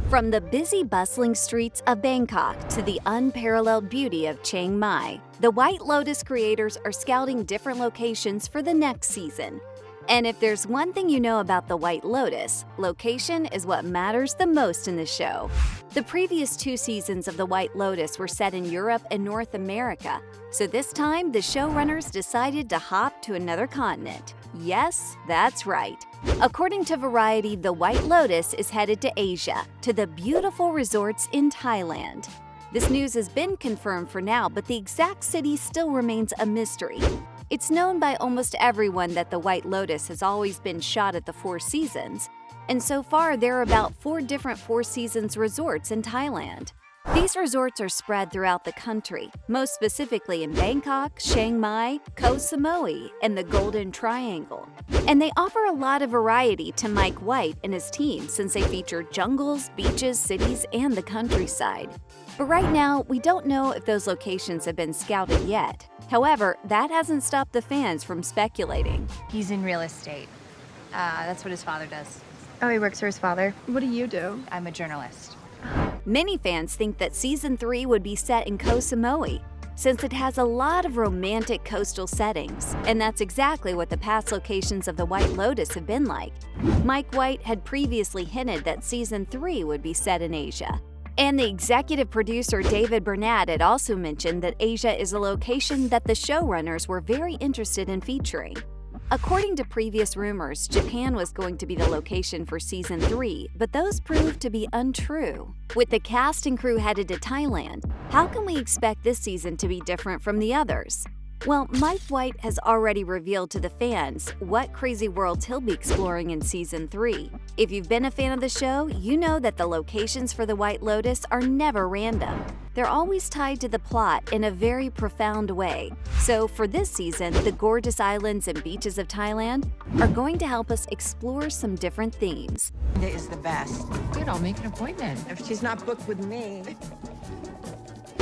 From the busy, bustling streets of Bangkok to the unparalleled beauty of Chiang Mai, the White Lotus creators are scouting different locations for the next season. And if there's one thing you know about the White Lotus, location is what matters the most in the show. The previous 2 seasons of the White Lotus were set in Europe and North America, so this time the showrunners decided to hop to another continent. Yes, that's right. According to Variety, the White Lotus is headed to Asia, to the beautiful resorts in Thailand. This news has been confirmed for now, but the exact city still remains a mystery. It's known by almost everyone that the White Lotus has always been shot at the Four Seasons, and so far there are about 4 different Four Seasons resorts in Thailand. These resorts are spread throughout the country, most specifically in Bangkok, Chiang Mai, Koh Samui, and the Golden Triangle. And they offer a lot of variety to Mike White and his team since they feature jungles, beaches, cities, and the countryside. But right now, we don't know if those locations have been scouted yet. However, that hasn't stopped the fans from speculating. He's in real estate. That's what his father does. Oh, he works for his father. What do you do? I'm a journalist. Many fans think that Season 3 would be set in Koh Samui, since it has a lot of romantic coastal settings, and that's exactly what the past locations of the White Lotus have been like. Mike White had previously hinted that Season 3 would be set in Asia. And the executive producer David Burnett had also mentioned that Asia is a location that the showrunners were very interested in featuring. According to previous rumors, Japan was going to be the location for Season 3, but those proved to be untrue. With the cast and crew headed to Thailand, how can we expect this season to be different from the others? Well, Mike White has already revealed to the fans what crazy worlds he'll be exploring in Season 3. If you've been a fan of the show, you know that the locations for the White Lotus are never random. They're always tied to the plot in a very profound way. So for this season, the gorgeous islands and beaches of Thailand are going to help us explore some different themes. It is the best. Good, I'll make an appointment. If she's not booked with me.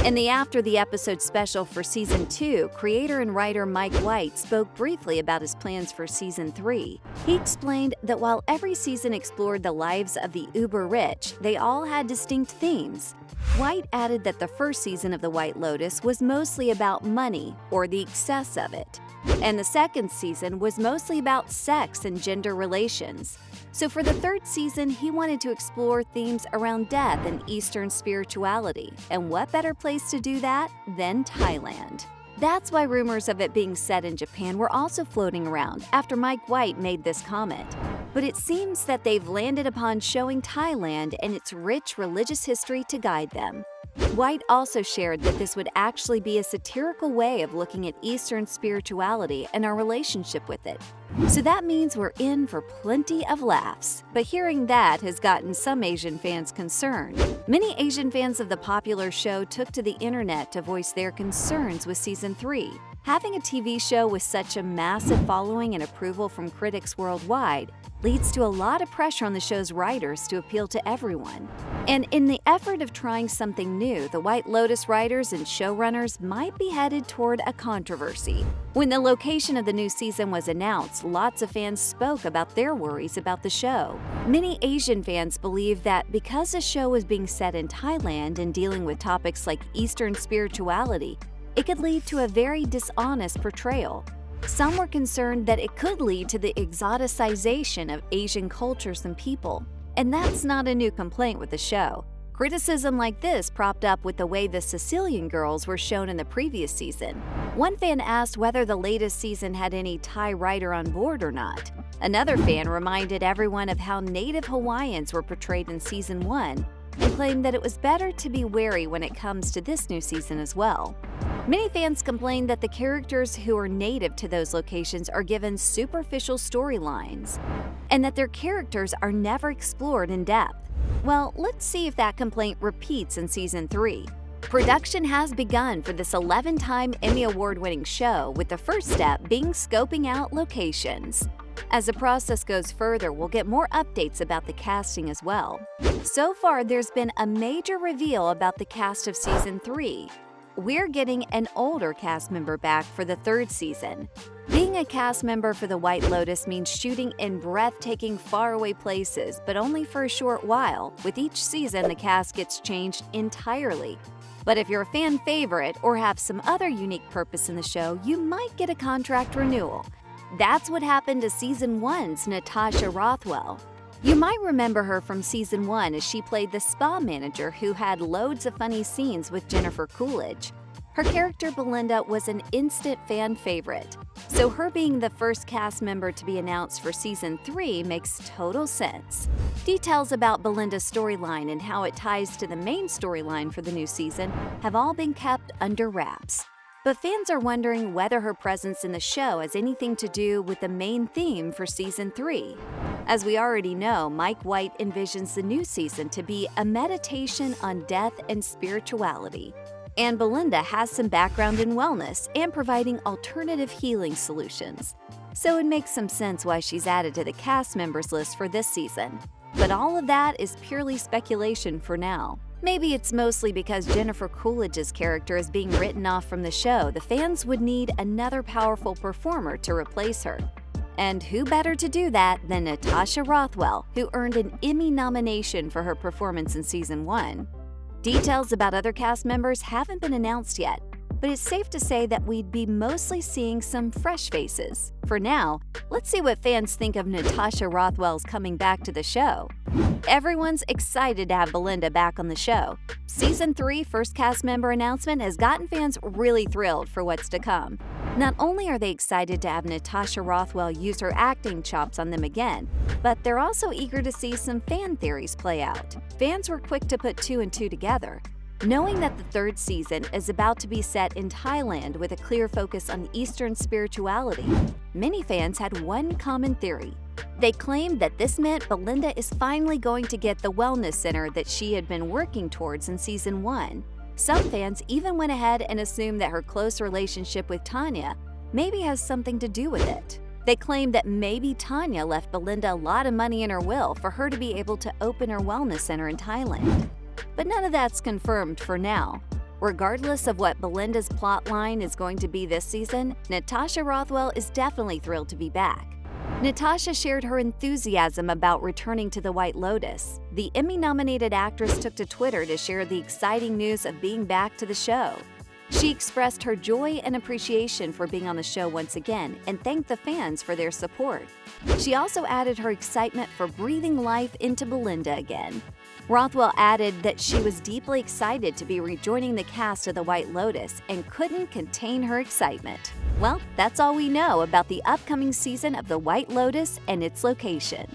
In the After the Episode special for Season 2, creator and writer Mike White spoke briefly about his plans for Season 3. He explained that while every season explored the lives of the uber-rich, they all had distinct themes. White added that the first season of The White Lotus was mostly about money, or the excess of it, and the second season was mostly about sex and gender relations. So for the third season, he wanted to explore themes around death and Eastern spirituality, and what better place to do that than Thailand? That's why rumors of it being set in Japan were also floating around after Mike White made this comment. But it seems that they've landed upon showing Thailand and its rich religious history to guide them. White also shared that this would actually be a satirical way of looking at Eastern spirituality and our relationship with it. So that means we're in for plenty of laughs. But hearing that has gotten some Asian fans concerned. Many Asian fans of the popular show took to the internet to voice their concerns with Season 3. Having a TV show with such a massive following and approval from critics worldwide leads to a lot of pressure on the show's writers to appeal to everyone. And in the effort of trying something new, the White Lotus writers and showrunners might be headed toward a controversy. When the location of the new season was announced, lots of fans spoke about their worries about the show. Many Asian fans believe that because the show was being set in Thailand and dealing with topics like Eastern spirituality, it could lead to a very dishonest portrayal. Some were concerned that it could lead to the exoticization of Asian cultures and people. And that's not a new complaint with the show. Criticism like this propped up with the way the Sicilian girls were shown in the previous season. One fan asked whether the latest season had any Thai writer on board or not. Another fan reminded everyone of how native Hawaiians were portrayed in Season 1 and claimed that it was better to be wary when it comes to this new season as well. Many fans complained that the characters who are native to those locations are given superficial storylines, and that their characters are never explored in depth. Well, let's see if that complaint repeats in Season 3. Production has begun for this 11-time Emmy Award-winning show, with the first step being scoping out locations. As the process goes further, we'll get more updates about the casting as well. So far, there's been a major reveal about the cast of Season 3. we're getting an older cast member back for the third season. Being a cast member for The White Lotus means shooting in breathtaking, faraway places, but only for a short while. With each season, the cast gets changed entirely. But if you're a fan favorite or have some other unique purpose in the show, you might get a contract renewal. That's what happened to Season 1's Natasha Rothwell. You might remember her from Season 1 as she played the spa manager who had loads of funny scenes with Jennifer Coolidge. Her character Belinda was an instant fan favorite, so her being the first cast member to be announced for Season 3 makes total sense. Details about Belinda's storyline and how it ties to the main storyline for the new season have all been kept under wraps. But fans are wondering whether her presence in the show has anything to do with the main theme for Season 3. As we already know, Mike White envisions the new season to be a meditation on death and spirituality. And Belinda has some background in wellness and providing alternative healing solutions. So it makes some sense why she's added to the cast members list for this season. But all of that is purely speculation for now. Maybe it's mostly because Jennifer Coolidge's character is being written off from the show. The fans would need another powerful performer to replace her. And who better to do that than Natasha Rothwell, who earned an Emmy nomination for her performance in Season 1. Details about other cast members haven't been announced yet, but it's safe to say that we'd be mostly seeing some fresh faces. For now, let's see what fans think of Natasha Rothwell's coming back to the show. Everyone's excited to have Belinda back on the show. Season 3 first cast member announcement has gotten fans really thrilled for what's to come. Not only are they excited to have Natasha Rothwell use her acting chops on them again, but they're also eager to see some fan theories play out. Fans were quick to put 2 and 2 together. Knowing that the third season is about to be set in Thailand with a clear focus on Eastern spirituality, many fans had one common theory. They claimed that this meant Belinda is finally going to get the wellness center that she had been working towards in Season 1. Some fans even went ahead and assumed that her close relationship with Tanya maybe has something to do with it. They claimed that maybe Tanya left Belinda a lot of money in her will for her to be able to open her wellness center in Thailand. But none of that's confirmed for now. Regardless of what Belinda's plotline is going to be this season, Natasha Rothwell is definitely thrilled to be back. Natasha shared her enthusiasm about returning to The White Lotus. The Emmy-nominated actress took to Twitter to share the exciting news of being back to the show. She expressed her joy and appreciation for being on the show once again and thanked the fans for their support. She also added her excitement for breathing life into Belinda again. Rothwell added that she was deeply excited to be rejoining the cast of The White Lotus and couldn't contain her excitement. Well, that's all we know about the upcoming season of The White Lotus and its location.